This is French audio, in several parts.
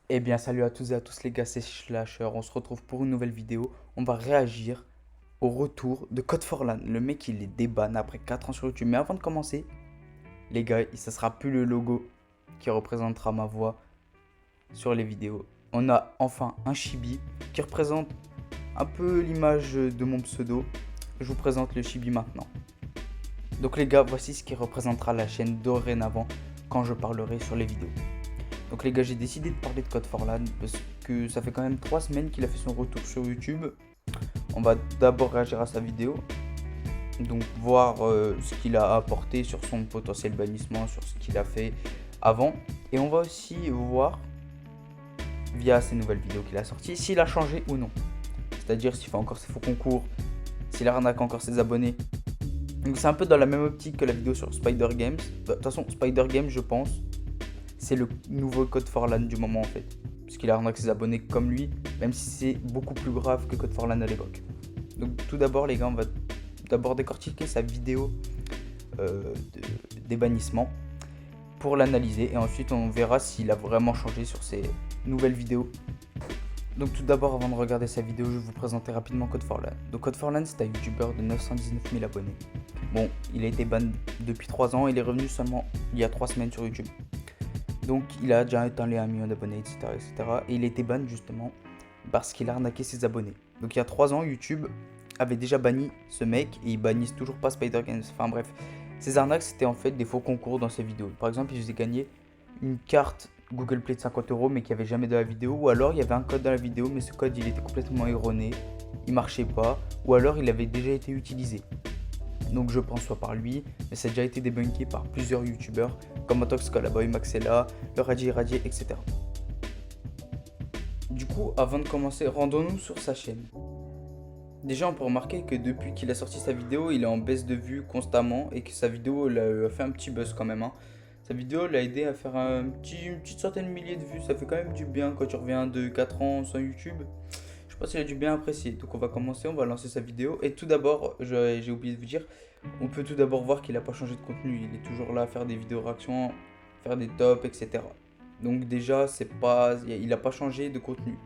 Eh bien, salut à tous et à tous les gars, c'est Slasher. On se retrouve pour une nouvelle vidéo. On va réagir au retour de Code for Lan. Le mec, il est déban après 4 ans sur YouTube. Mais avant de commencer, les gars, ça sera plus le logo qui représentera ma voix sur les vidéos. On a enfin un chibi qui représente un peu l'image de mon pseudo. Je vous présente le chibi maintenant. Donc les gars, voici ce qui représentera la chaîne dorénavant quand je parlerai sur les vidéos. Donc les gars, j'ai décidé de parler de Code for Lan parce que ça fait quand même 3 semaines qu'il a fait son retour sur YouTube. On va d'abord réagir à sa vidéo, donc voir ce qu'il a apporté sur son potentiel bannissement, sur ce qu'il a fait avant. Et on va aussi voir, via ces nouvelles vidéos qu'il a sorties, s'il a changé ou non. C'est-à-dire s'il fait encore ses faux concours, s'il arnaque encore ses abonnés. Donc c'est un peu dans la même optique que la vidéo sur Spider Games. De toute façon, Spider Games, je pense, c'est le nouveau Code for Lan du moment en fait. Parce qu'il arnaque ses abonnés comme lui, même si c'est beaucoup plus grave que Code for Lan à l'époque. Donc tout d'abord les gars, on va d'abord décortiquer sa vidéo des bannissements pour l'analyser. Et ensuite on verra s'il a vraiment changé sur ses nouvelles vidéos. Donc tout d'abord, avant de regarder sa vidéo, je vais vous présenter rapidement Code for Lan. Donc Code for Lan, c'est un youtubeur de 919 000 abonnés. Bon, il a été ban depuis 3 ans, il est revenu seulement il y a 3 semaines sur YouTube. Donc il a déjà atteint les 1 million d'abonnés, etc., etc. Et il a été ban justement parce qu'il a arnaqué ses abonnés. Donc il y a 3 ans, YouTube avait déjà banni ce mec et ils bannissent toujours pas Spider Games. Enfin bref, ces arnaques c'était en fait des faux concours dans ses vidéos. Par exemple, il faisait gagner une carte Google Play de 50 € mais qu'il n'y avait jamais dans la vidéo. Ou alors il y avait un code dans la vidéo mais ce code il était complètement erroné, il marchait pas. Ou alors il avait déjà été utilisé. Donc je pense soit par lui, mais ça a déjà été débunké par plusieurs youtubeurs comme Motox, Calaboy, Maxella, le Radier Radier, etc. Du coup, avant de commencer, rendons-nous sur sa chaîne. Déjà, on peut remarquer que depuis qu'il a sorti sa vidéo, il est en baisse de vues constamment et que sa vidéo a fait un petit buzz quand même, hein. Sa vidéo l'a aidé à faire une petite centaine de milliers de vues, ça fait quand même du bien quand tu reviens de 4 ans sans YouTube. Je pense qu'il a du bien apprécié. Donc on va commencer, on va lancer sa vidéo. Et tout d'abord, j'ai oublié de vous dire, on peut tout d'abord voir qu'il n'a pas changé de contenu. Il est toujours là à faire des vidéos réactions, faire des tops, etc. Donc déjà, il n'a pas changé de contenu.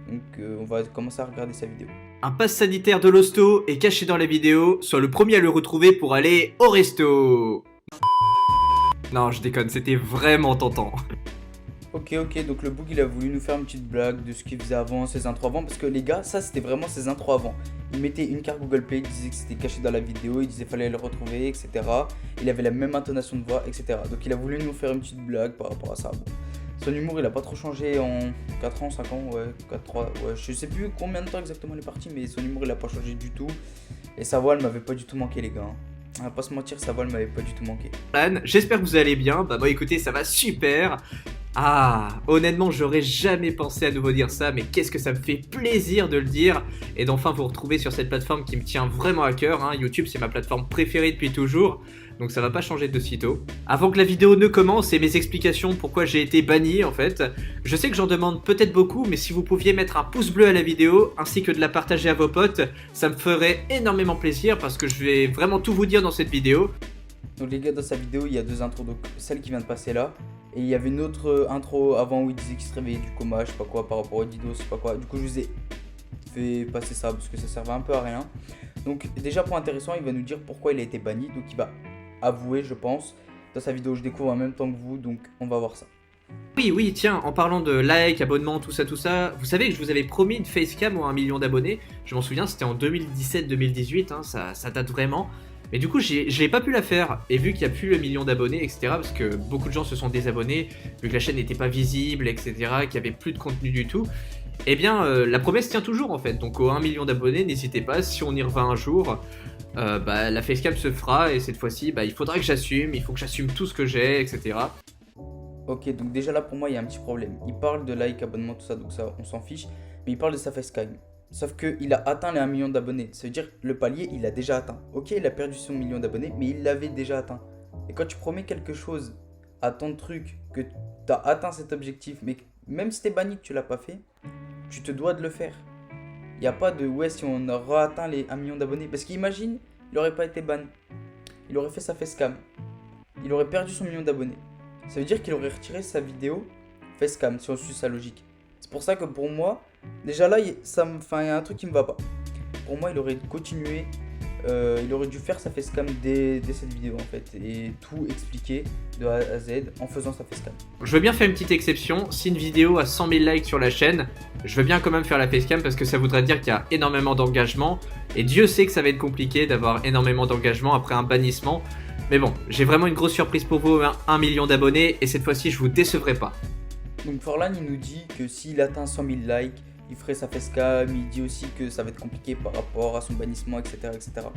Donc on va commencer à regarder sa vidéo. Un pass sanitaire de l'hosto est caché dans la vidéo, sois le premier à le retrouver pour aller au resto. Non, je déconne, c'était vraiment tentant. Ok, donc le book il a voulu nous faire une petite blague de ce qu'il faisait avant, ses intros avant, parce que les gars, ça c'était vraiment ses intros avant. Il mettait une carte Google Play, il disait que c'était caché dans la vidéo, il disait fallait le retrouver, etc. Il avait la même intonation de voix, etc. Donc il a voulu nous faire une petite blague par rapport à ça. Bon. Son humour il a pas trop changé en 4 ans, 5 ans, ouais, 4, 3, ouais, je sais plus combien de temps exactement il est parti, mais son humour il a pas changé du tout. Et sa voix elle m'avait pas du tout manqué les gars, hein. On va pas se mentir, sa voix elle m'avait pas du tout manqué. Anne, j'espère que vous allez bien. Bah écoutez, ça va super. Ah, honnêtement, j'aurais jamais pensé à nouveau dire ça, mais qu'est-ce que ça me fait plaisir de le dire et d'enfin vous retrouver sur cette plateforme qui me tient vraiment à cœur, hein. YouTube, c'est ma plateforme préférée depuis toujours, donc ça va pas changer de sitôt. Avant que la vidéo ne commence et mes explications pourquoi j'ai été banni en fait, je sais que j'en demande peut-être beaucoup, mais si vous pouviez mettre un pouce bleu à la vidéo ainsi que de la partager à vos potes, ça me ferait énormément plaisir parce que je vais vraiment tout vous dire dans cette vidéo. Donc les gars, dans sa vidéo, il y a 2 intros, donc celle qui vient de passer là. Et il y avait une autre intro avant où il disait qu'il se réveillait du coma, je sais pas quoi, par rapport au Dido, je sais pas quoi. Du coup, je vous ai fait passer ça parce que ça servait un peu à rien. Donc déjà, pour intéressant, il va nous dire pourquoi il a été banni. Donc il va avouer, je pense, dans sa vidéo. Je découvre en même temps que vous, donc on va voir ça. Oui, tiens, en parlant de like, abonnement, tout ça, vous savez que je vous avais promis une facecam ou 1 million d'abonnés. Je m'en souviens, c'était en 2017-2018, hein, ça date vraiment. Mais du coup, je n'ai pas pu la faire. Et vu qu'il n'y a plus le million d'abonnés, etc., parce que beaucoup de gens se sont désabonnés, vu que la chaîne n'était pas visible, etc., qu'il n'y avait plus de contenu du tout, eh bien, la promesse tient toujours en fait. Donc, aux 1 million d'abonnés, n'hésitez pas, si on y revient un jour, la facecam se fera. Et cette fois-ci, il faudra que j'assume, il faut que j'assume tout ce que j'ai, etc. Ok, donc déjà là, pour moi, il y a un petit problème. Il parle de like, abonnement, tout ça, donc ça, on s'en fiche. Mais il parle de sa facecam. Sauf qu'il a atteint les 1 million d'abonnés. Ça veut dire que le palier, il a déjà atteint. Ok, il a perdu son million d'abonnés, mais il l'avait déjà atteint. Et quand tu promets quelque chose à ton truc, que tu as atteint cet objectif, mais même si t'es banni que tu l'as pas fait, tu te dois de le faire. Il n'y a pas de ouais, si on aura atteint les 1 million d'abonnés. Parce qu'imagine, il aurait pas été ban. Il aurait fait sa facecam. Il aurait perdu son million d'abonnés. Ça veut dire qu'il aurait retiré sa vidéo facecam si on suit sa logique. C'est pour ça que pour moi, déjà là, il y a un truc qui me va pas. Pour moi, il aurait continué, il aurait dû faire sa facecam dès cette vidéo en fait, et tout expliquer de A à Z en faisant sa facecam. Je veux bien faire une petite exception. Si une vidéo a 100 000 likes sur la chaîne, je veux bien quand même faire la facecam parce que ça voudrait dire qu'il y a énormément d'engagement. Et Dieu sait que ça va être compliqué d'avoir énormément d'engagement après un bannissement. Mais bon, j'ai vraiment une grosse surprise pour vous, 1 million d'abonnés, et cette fois-ci je vous décevrai pas. Donc Forlan il nous dit que s'il atteint 100 000 likes, il ferait sa facecam, il dit aussi que ça va être compliqué par rapport à son bannissement, etc. etc.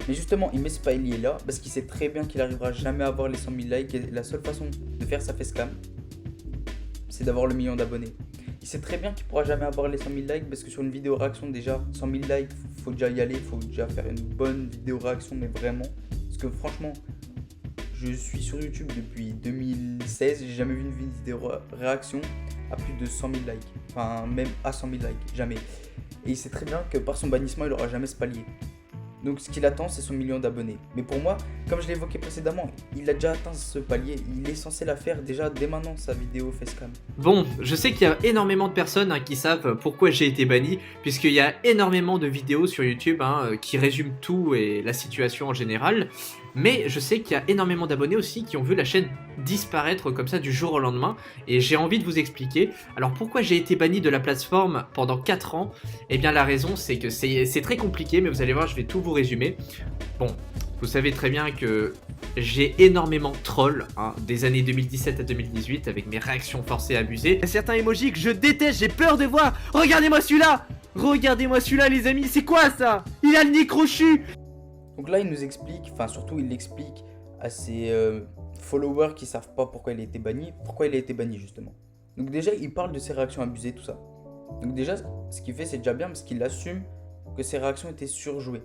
Mais justement, il met ce palier là parce qu'il sait très bien qu'il n'arrivera jamais à avoir les 100 000 likes et la seule façon de faire sa facecam, c'est d'avoir le million d'abonnés. Il sait très bien qu'il pourra jamais avoir les 100 000 likes parce que sur une vidéo réaction déjà, 100 000 likes, faut déjà y aller, faut déjà faire une bonne vidéo réaction, mais vraiment. Parce que franchement, je suis sur YouTube depuis 2016, j'ai jamais vu une vidéo réaction à plus de 100 000 likes. Enfin, même à 100 000 likes, jamais. Et il sait très bien que par son bannissement, il aura jamais ce palier. Donc ce qu'il attend, c'est son million d'abonnés. Mais pour moi, comme je l'ai évoqué précédemment, il a déjà atteint ce palier. Il est censé la faire déjà dès maintenant, sa vidéo facecam. Bon, je sais qu'il y a énormément de personnes qui savent pourquoi j'ai été banni, puisqu'il y a énormément de vidéos sur YouTube qui résument tout et la situation en général. Mais je sais qu'il y a énormément d'abonnés aussi qui ont vu la chaîne disparaître comme ça du jour au lendemain. Et j'ai envie de vous expliquer. Alors pourquoi j'ai été banni de la plateforme pendant 4 ans? Eh bien la raison c'est que c'est très compliqué, mais vous allez voir, je vais tout vous résumer. Bon, vous savez très bien que j'ai énormément troll des années 2017 à 2018 avec mes réactions forcées et abusées. Il y a certains emojis que je déteste, j'ai peur de voir. Regardez-moi celui-là! Regardez-moi celui-là les amis, c'est quoi ça? Il a le nez crochu! Donc là, il nous explique, enfin surtout il explique à ses followers qui savent pas pourquoi il a été banni, pourquoi il a été banni justement. Donc déjà, il parle de ses réactions abusées, tout ça. Donc déjà, ce qu'il fait, c'est déjà bien parce qu'il assume que ses réactions étaient surjouées.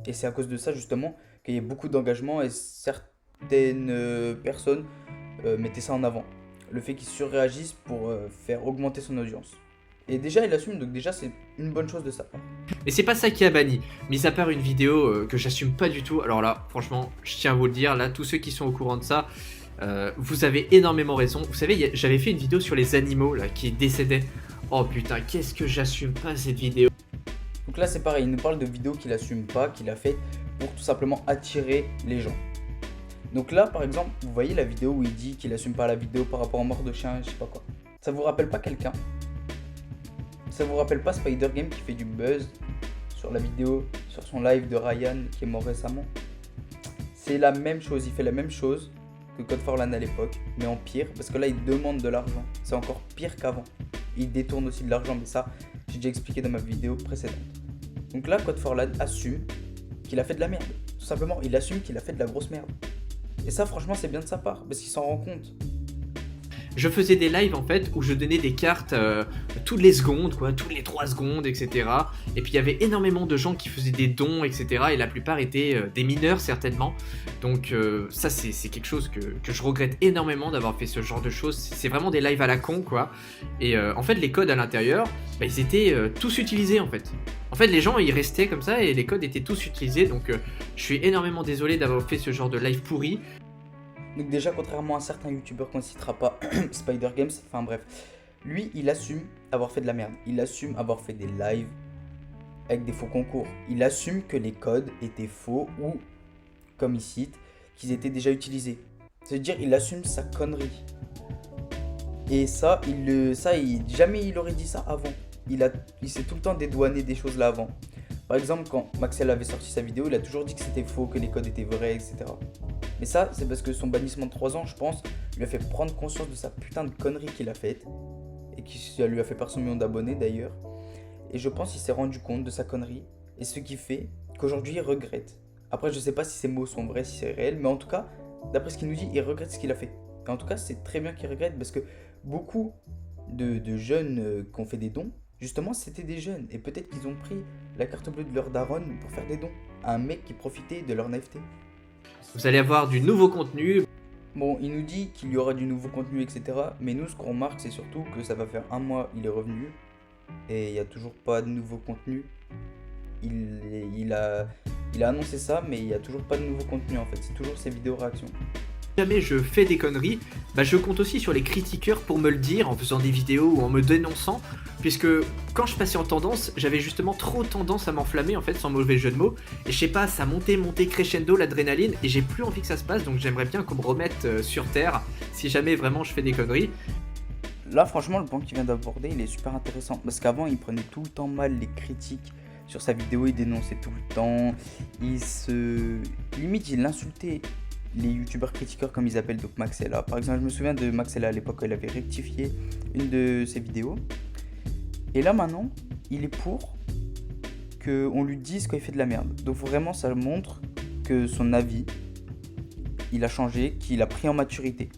Et c'est à cause de ça justement qu'il y a beaucoup d'engagement et certaines personnes mettaient ça en avant. Le fait qu'il surréagisse pour faire augmenter son audience. Et déjà, il assume, donc déjà, c'est une bonne chose de sa part. Mais c'est pas ça qui a banni, mis à part une vidéo que j'assume pas du tout. Alors là, franchement, je tiens à vous le dire, là, tous ceux qui sont au courant de ça, vous avez énormément raison. Vous savez, j'avais fait une vidéo sur les animaux là qui décédaient. Oh putain, qu'est-ce que j'assume pas cette vidéo. Donc là, c'est pareil, il nous parle de vidéos qu'il assume pas, qu'il a fait pour tout simplement attirer les gens. Donc là, par exemple, vous voyez la vidéo où il dit qu'il assume pas la vidéo par rapport aux morts de chiens, je sais pas quoi. Ça vous rappelle pas quelqu'un? Ça vous rappelle pas Spider Game qui fait du buzz sur la vidéo, sur son live de Ryan qui est mort récemment? C'est la même chose, il fait la même chose que Code for Lan à l'époque, mais en pire, parce que là il demande de l'argent. C'est encore pire qu'avant. Il détourne aussi de l'argent, mais ça, j'ai déjà expliqué dans ma vidéo précédente. Donc là, Code for Lan assume qu'il a fait de la merde. Tout simplement, il assume qu'il a fait de la grosse merde. Et ça, franchement, c'est bien de sa part, parce qu'il s'en rend compte. Je faisais des lives en fait où je donnais des cartes toutes les secondes, quoi, toutes les 3 secondes, etc. Et puis il y avait énormément de gens qui faisaient des dons, etc. Et la plupart étaient des mineurs certainement. Donc ça c'est quelque chose que je regrette énormément d'avoir fait ce genre de choses. C'est vraiment des lives à la con, quoi. Et en fait les codes à l'intérieur, ils étaient tous utilisés en fait. En fait les gens ils restaient comme ça et les codes étaient tous utilisés. Donc je suis énormément désolé d'avoir fait ce genre de live pourri. Donc déjà, contrairement à certains youtubeurs qu'on ne citera pas, Spider Games, enfin bref, lui, il assume avoir fait de la merde. Il assume avoir fait des lives avec des faux concours. Il assume que les codes étaient faux ou, comme il cite, qu'ils étaient déjà utilisés. C'est-à-dire, il assume sa connerie. Et ça, jamais il aurait dit ça avant. Il s'est tout le temps dédouané des choses là avant. Par exemple, quand Maxel avait sorti sa vidéo, il a toujours dit que c'était faux, que les codes étaient vrais, etc. Mais ça, c'est parce que son bannissement de 3 ans, je pense, lui a fait prendre conscience de sa putain de connerie qu'il a faite. Et qui lui a fait perdre son million d'abonnés d'ailleurs. Et je pense qu'il s'est rendu compte de sa connerie. Et ce qui fait qu'aujourd'hui, il regrette. Après, je sais pas si ces mots sont vrais, si c'est réel. Mais en tout cas, d'après ce qu'il nous dit, il regrette ce qu'il a fait. Et en tout cas, c'est très bien qu'il regrette. Parce que beaucoup de jeunes qui ont fait des dons, justement, c'était des jeunes. Et peut-être qu'ils ont pris la carte bleue de leur daronne pour faire des dons à un mec qui profitait de leur naïveté. Vous allez avoir du nouveau contenu. Bon, il nous dit qu'il y aura du nouveau contenu, etc. Mais nous, ce qu'on remarque, c'est surtout que ça va faire 1 mois, il est revenu. Et il n'y a toujours pas de nouveau contenu. Il a annoncé ça, mais il n'y a toujours pas de nouveau contenu en fait. C'est toujours ses vidéos réactions. jamais je fais des conneries, bah je compte aussi sur les critiqueurs pour me le dire en faisant des vidéos ou en me dénonçant, puisque quand je passais en tendance, j'avais justement trop tendance à m'enflammer en fait, sans mauvais jeu de mots, et je sais pas, ça montait crescendo l'adrénaline, et j'ai plus envie que ça se passe, donc j'aimerais bien qu'on me remette sur terre si jamais vraiment je fais des conneries. Là, franchement, le point qu'il vient d'aborder, il est super intéressant. Parce qu'avant, il prenait tout le temps mal les critiques sur sa vidéo, il dénonçait tout le temps. Limite, il insultait les youtubeurs critiqueurs comme ils appellent, donc Maxella. Par exemple, je me souviens de Maxella à l'époque, il avait rectifié une de ses vidéos. Et là, maintenant, il est pour qu'on lui dise quand il fait de la merde. Donc vraiment, ça montre que son avis, il a changé, qu'il a pris en maturité.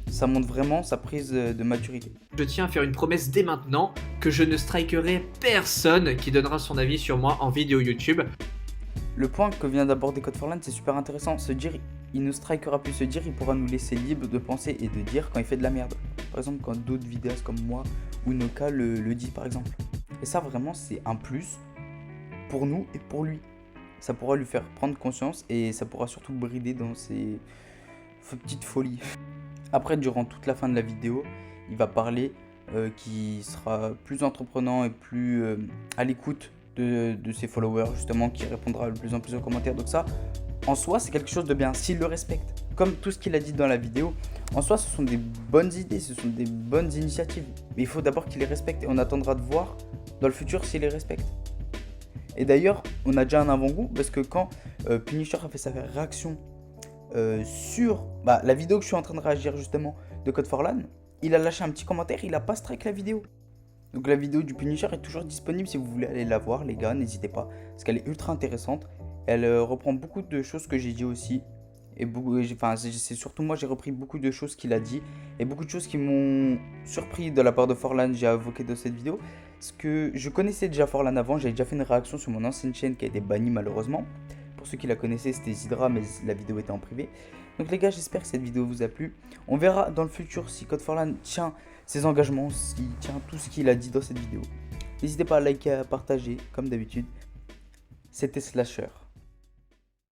Ça montre vraiment sa prise de maturité. Je tiens à faire une promesse dès maintenant, que je ne strikerai personne qui donnera son avis sur moi en vidéo YouTube. Le point que vient d'aborder Code4Land, c'est super intéressant. Se dire, il ne strikera plus, se dire, il pourra nous laisser libre de penser et de dire quand il fait de la merde. Par exemple, quand d'autres vidéastes comme moi ou Noka le dit par exemple. Et ça, vraiment, c'est un plus pour nous et pour lui. Ça pourra lui faire prendre conscience et ça pourra surtout le brider dans ses petites folies. Après, durant toute la fin de la vidéo, il va parler qui sera plus entreprenant et plus à l'écoute de ses followers, justement, qui répondra de plus en plus aux commentaires. Donc ça, en soi, c'est quelque chose de bien, s'il le respecte. Comme tout ce qu'il a dit dans la vidéo, en soi, ce sont des bonnes idées, ce sont des bonnes initiatives. Mais il faut d'abord qu'il les respecte et on attendra de voir dans le futur s'il les respecte. Et d'ailleurs, on a déjà un avant-goût parce que quand Punisher a fait sa réaction sur la vidéo que je suis en train de réagir justement de Code4Land, il a lâché un petit commentaire, il a pas strike la vidéo. Donc la vidéo du Punisher est toujours disponible si vous voulez aller la voir les gars, n'hésitez pas, parce qu'elle est ultra intéressante. Elle reprend beaucoup de choses que j'ai dit aussi. Et c'est surtout moi, j'ai repris beaucoup de choses qu'il a dit et beaucoup de choses qui m'ont surpris de la part de 4Land, j'ai évoqué dans cette vidéo. Parce que je connaissais déjà 4Land avant, j'avais déjà fait une réaction sur mon ancienne chaîne qui a été bannie malheureusement. Pour ceux qui la connaissaient, c'était Zidra, mais la vidéo était en privé. Donc les gars, j'espère que cette vidéo vous a plu. On verra dans le futur si Code4Land tient ses engagements, s'il tient tout ce qu'il a dit dans cette vidéo. N'hésitez pas à liker, à partager, comme d'habitude. C'était Slasher.